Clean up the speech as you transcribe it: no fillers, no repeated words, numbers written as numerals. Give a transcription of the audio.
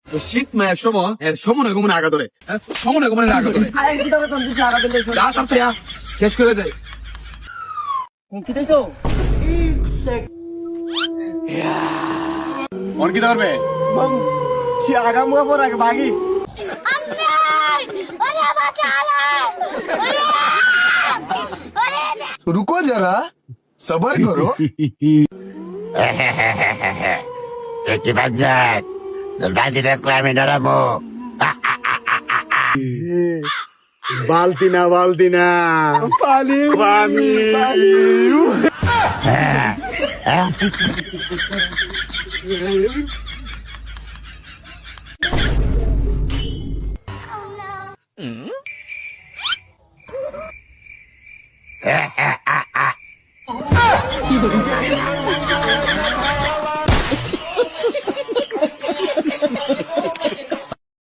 তো শীত মায়ের সময় এর সময় কমনে আগা ধরে সময় কমনে আগা ধরে যা তাড়াতাড়ি আ, শেষ করে দেয় অর্কিতা পারবে रुको जरा सबर करो Cuci panjat. Berbagi reklame darahmu. বালতি না পানি